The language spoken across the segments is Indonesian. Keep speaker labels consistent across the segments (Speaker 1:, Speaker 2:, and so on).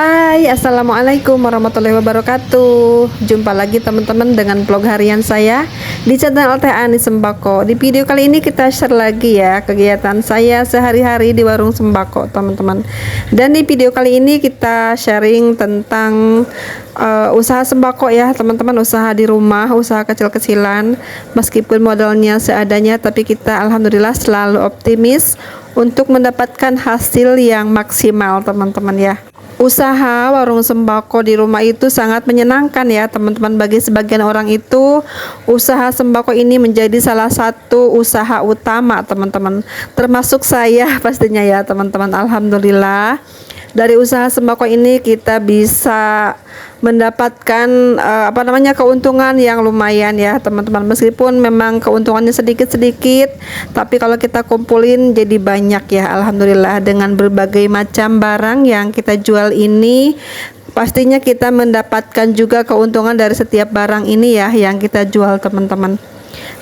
Speaker 1: Hai, assalamualaikum warahmatullahi wabarakatuh. Jumpa lagi teman-teman dengan vlog harian saya di channel Teh Ani Sembako. Di video kali ini kita share lagi ya kegiatan saya sehari-hari di warung sembako teman-teman. Dan di video kali ini kita sharing tentang usaha sembako ya teman-teman, usaha di rumah, usaha kecil-kecilan. Meskipun modalnya seadanya, tapi kita alhamdulillah selalu optimis untuk mendapatkan hasil yang maksimal teman-teman ya. Usaha warung sembako di rumah itu sangat menyenangkan ya teman-teman. Bagi sebagian orang itu usaha sembako ini menjadi salah satu usaha utama teman-teman, termasuk saya pastinya ya teman-teman. Alhamdulillah dari usaha sembako ini kita bisa mendapatkan keuntungan yang lumayan ya teman-teman. Meskipun memang keuntungannya sedikit-sedikit, tapi kalau kita kumpulin jadi banyak ya alhamdulillah. Dengan berbagai macam barang yang kita jual ini, pastinya kita mendapatkan juga keuntungan dari setiap barang ini ya yang kita jual teman-teman.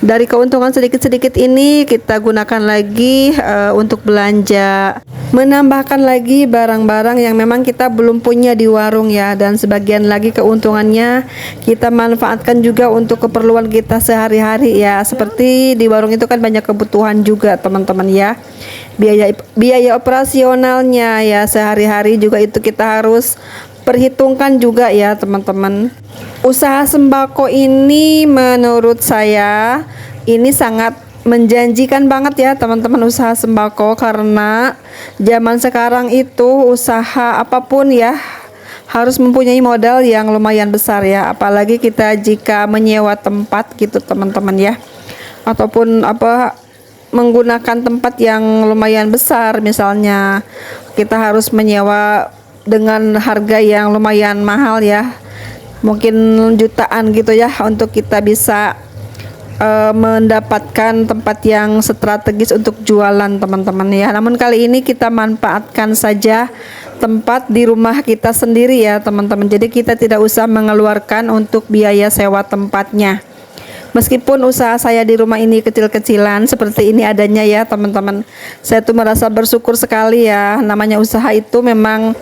Speaker 1: Dari keuntungan sedikit-sedikit ini kita gunakan lagi untuk belanja, menambahkan lagi barang-barang yang memang kita belum punya di warung ya. Dan sebagian lagi keuntungannya kita manfaatkan juga untuk keperluan kita sehari-hari ya. Seperti di warung itu kan banyak kebutuhan juga teman-teman ya. Biaya operasionalnya ya sehari-hari juga itu kita harus perhitungkan juga ya teman-teman. Usaha sembako ini menurut saya ini sangat menjanjikan banget ya teman-teman, usaha sembako, karena zaman sekarang itu usaha apapun ya harus mempunyai modal yang lumayan besar ya, apalagi kita jika menyewa tempat gitu teman-teman ya, ataupun menggunakan tempat yang lumayan besar. Misalnya kita harus menyewa dengan harga yang lumayan mahal ya, mungkin jutaan gitu ya, untuk kita bisa mendapatkan tempat yang strategis untuk jualan teman-teman ya. Namun kali ini kita manfaatkan saja tempat di rumah kita sendiri ya teman-teman. Jadi kita tidak usah mengeluarkan untuk biaya sewa tempatnya. Meskipun usaha saya di rumah ini kecil-kecilan seperti ini adanya ya teman-teman, saya tuh merasa bersyukur sekali ya. Namanya usaha itu memang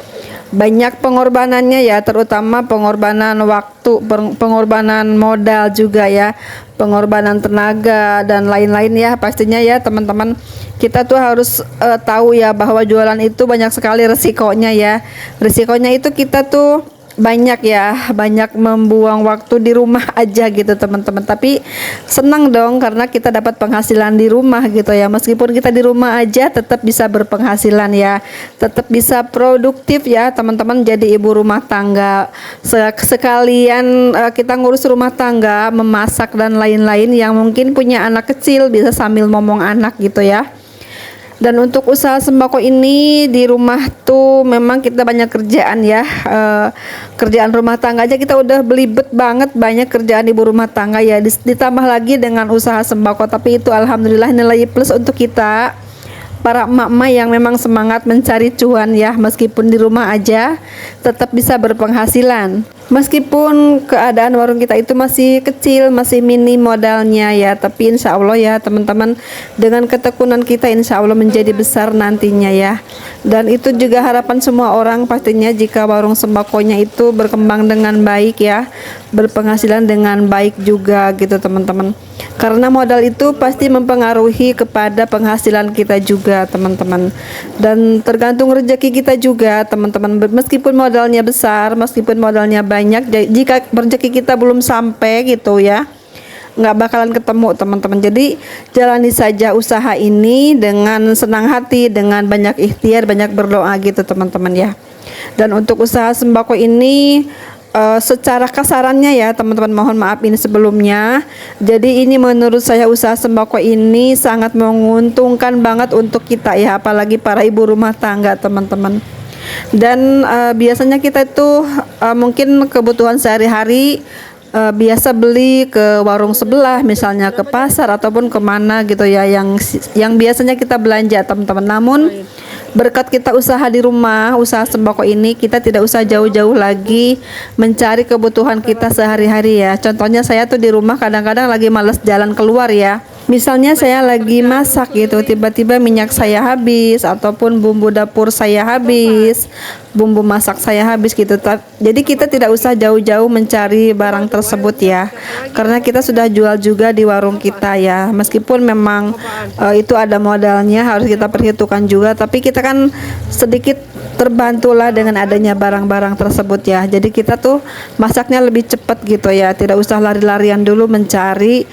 Speaker 1: banyak pengorbanannya ya, terutama pengorbanan waktu, pengorbanan modal juga ya, pengorbanan tenaga dan lain-lain ya pastinya ya teman-teman. Kita tuh harus tahu ya bahwa jualan itu banyak sekali resikonya ya. Resikonya itu kita tuh banyak membuang waktu di rumah aja gitu teman-teman, tapi senang dong karena kita dapat penghasilan di rumah gitu ya. Meskipun kita di rumah aja tetap bisa berpenghasilan ya, tetap bisa produktif ya teman-teman, jadi ibu rumah tangga sekalian. Kita ngurus rumah tangga, memasak dan lain-lain, yang mungkin punya anak kecil bisa sambil ngomong anak gitu ya. Dan untuk usaha sembako ini di rumah tuh memang kita banyak kerjaan ya, kerjaan rumah tangga aja kita udah belibet banget, banyak kerjaan ibu rumah tangga ya, ditambah lagi dengan usaha sembako. Tapi itu alhamdulillah nilai plus untuk kita para emak-emak yang memang semangat mencari cuan ya. Meskipun di rumah aja tetap bisa berpenghasilan, meskipun keadaan warung kita itu masih kecil, masih mini modalnya ya, tapi insya Allah ya teman-teman, dengan ketekunan kita insya Allah menjadi besar nantinya ya. Dan itu juga harapan semua orang pastinya, jika warung sembakonya itu berkembang dengan baik ya, berpenghasilan dengan baik juga gitu teman-teman. Karena modal itu pasti mempengaruhi kepada penghasilan kita juga teman-teman, dan tergantung rezeki kita juga teman-teman. Meskipun modalnya besar, meskipun modalnya banyak, jika rezeki kita belum sampai gitu ya, nggak bakalan ketemu teman-teman. Jadi jalani saja usaha ini dengan senang hati, dengan banyak ikhtiar, banyak berdoa gitu teman-teman ya. Dan untuk usaha sembako ini secara kasarannya ya teman-teman, mohon maaf ini sebelumnya. Jadi ini menurut saya usaha sembako ini sangat menguntungkan banget untuk kita ya, apalagi para ibu rumah tangga teman-teman. Dan biasanya kita tuh mungkin kebutuhan sehari-hari biasa beli ke warung sebelah, misalnya ke pasar ataupun kemana gitu ya, yang biasanya kita belanja teman-teman. Namun berkat kita usaha di rumah, usaha sembako ini, kita tidak usah jauh-jauh lagi mencari kebutuhan kita sehari-hari ya. Contohnya saya tuh di rumah kadang-kadang lagi males jalan keluar ya, Misalnya saya lagi masak gitu, tiba-tiba minyak saya habis ataupun bumbu dapur saya habis, bumbu masak saya habis gitu. Jadi kita tidak usah jauh-jauh mencari barang tersebut ya, karena kita sudah jual juga di warung kita ya. Meskipun memang itu ada modalnya, harus kita perhitungkan juga, tapi kita kan sedikit terbantulah dengan adanya barang-barang tersebut ya. Jadi kita tuh masaknya lebih cepat gitu ya, tidak usah lari-larian dulu mencari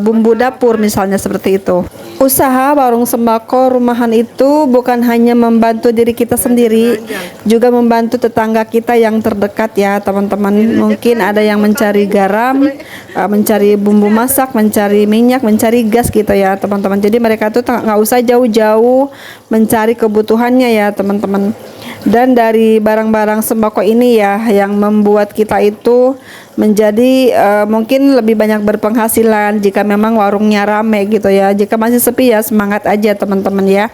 Speaker 1: bumbu dapur misalnya seperti itu. Usaha warung sembako rumahan itu bukan hanya membantu diri kita sendiri, juga membantu tetangga kita yang terdekat ya teman-teman. Mungkin ada yang mencari garam, mencari bumbu masak, mencari minyak, mencari gas gitu ya teman-teman. Jadi mereka tuh nggak usah jauh-jauh mencari kebutuhannya ya teman-teman. Dan dari barang-barang sembako ini ya yang membuat kita itu menjadi mungkin lebih banyak berpenghasilan jika memang warungnya rame gitu ya. Jika masih sepi ya semangat aja teman-teman ya.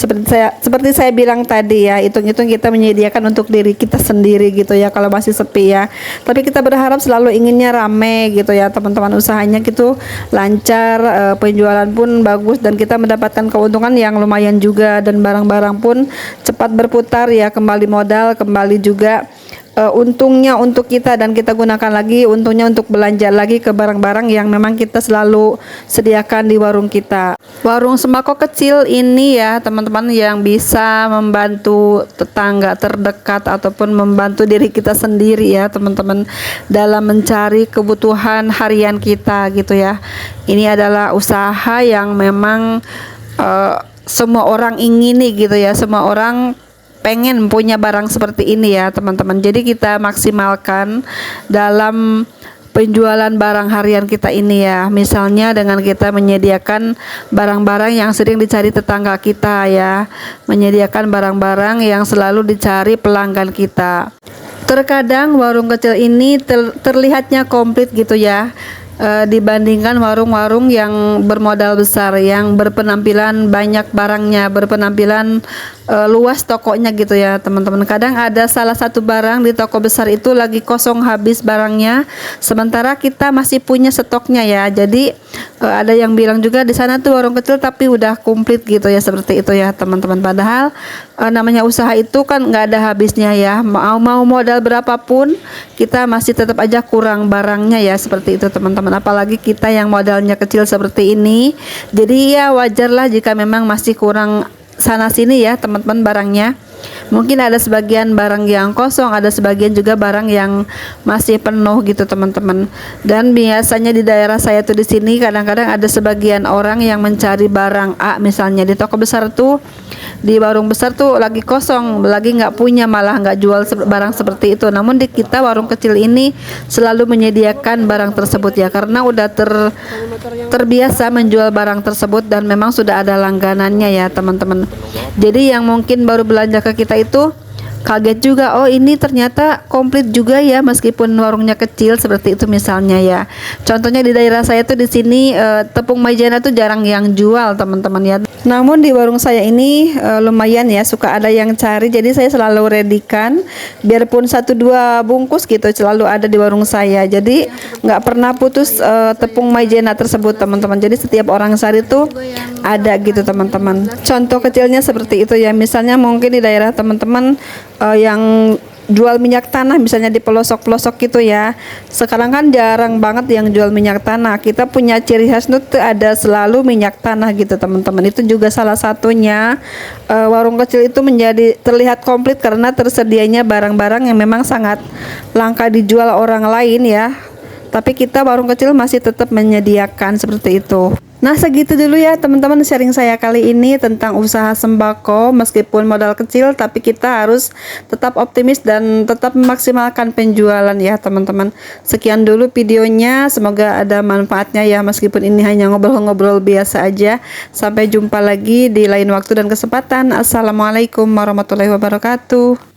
Speaker 1: Seperti saya bilang tadi ya, hitung-hitung kita menyediakan untuk diri kita sendiri gitu ya kalau masih sepi ya. Tapi kita berharap selalu inginnya rame gitu ya teman-teman, usahanya gitu lancar, penjualan pun bagus dan kita mendapatkan keuntungan yang lumayan juga, dan barang-barang pun cepat berputar ya, kembali modal, kembali juga untungnya untuk kita, dan kita gunakan lagi untungnya untuk belanja lagi ke barang-barang yang memang kita selalu sediakan di warung kita. Warung sembako kecil ini ya teman-teman yang bisa membantu tetangga terdekat ataupun membantu diri kita sendiri ya teman-teman dalam mencari kebutuhan harian kita gitu ya. Ini adalah usaha yang memang semua orang ingini gitu ya, semua orang pengen punya barang seperti ini ya teman-teman. Jadi kita maksimalkan dalam penjualan barang harian kita ini ya. Misalnya dengan kita menyediakan barang-barang yang sering dicari tetangga kita ya, menyediakan barang-barang yang selalu dicari pelanggan kita. Terkadang warung kecil ini terlihatnya komplit gitu ya, dibandingkan warung-warung yang bermodal besar, yang berpenampilan banyak barangnya, berpenampilan luas tokonya gitu ya teman-teman. Kadang ada salah satu barang di toko besar itu lagi kosong habis barangnya, sementara kita masih punya stoknya ya. Jadi ada yang bilang juga di sana tuh warung kecil tapi udah komplit gitu ya, seperti itu ya teman-teman. Padahal namanya usaha itu kan nggak ada habisnya ya, mau modal berapapun kita masih tetap aja kurang barangnya ya, seperti itu teman-teman. Apalagi kita yang modalnya kecil seperti ini, jadi ya wajarlah jika memang masih kurang sana sini ya teman-teman barangnya. Mungkin ada sebagian barang yang kosong, ada sebagian juga barang yang masih penuh gitu teman-teman. Dan biasanya di daerah saya tuh di sini kadang-kadang ada sebagian orang yang mencari barang A, misalnya di toko besar tuh, di warung besar tuh lagi kosong, lagi nggak punya, malah nggak jual barang seperti itu. Namun di kita warung kecil ini selalu menyediakan barang tersebut ya, karena udah terbiasa menjual barang tersebut dan memang sudah ada langganannya ya teman-teman. Jadi yang mungkin baru belanja ke kita itu kaget juga, oh ini ternyata komplit juga ya meskipun warungnya kecil, seperti itu misalnya ya. Contohnya di daerah saya tuh di sini tepung maizena tuh jarang yang jual teman-teman ya. Namun di warung saya ini lumayan ya, suka ada yang cari, jadi saya selalu readykan biarpun 1-2 bungkus gitu selalu ada di warung saya. Jadi nggak pernah putus tepung maizena tersebut teman-teman. Jadi setiap orang cari tuh ada gitu teman-teman. Contoh kecilnya seperti itu ya, misalnya mungkin di daerah teman-teman yang jual minyak tanah misalnya di pelosok-pelosok gitu ya. Sekarang kan jarang banget yang jual minyak tanah. Kita punya ciri khas tuh ada selalu minyak tanah gitu teman-teman. Itu juga salah satunya warung kecil itu menjadi terlihat komplit karena tersedianya barang-barang yang memang sangat langka dijual orang lain ya. Tapi kita warung kecil masih tetap menyediakan seperti itu. Nah segitu dulu ya teman-teman sharing saya kali ini tentang usaha sembako. Meskipun modal kecil tapi kita harus tetap optimis dan tetap memaksimalkan penjualan ya teman-teman. Sekian dulu videonya, semoga ada manfaatnya ya, meskipun ini hanya ngobrol-ngobrol biasa aja. Sampai jumpa lagi di lain waktu dan kesempatan. Assalamualaikum warahmatullahi wabarakatuh.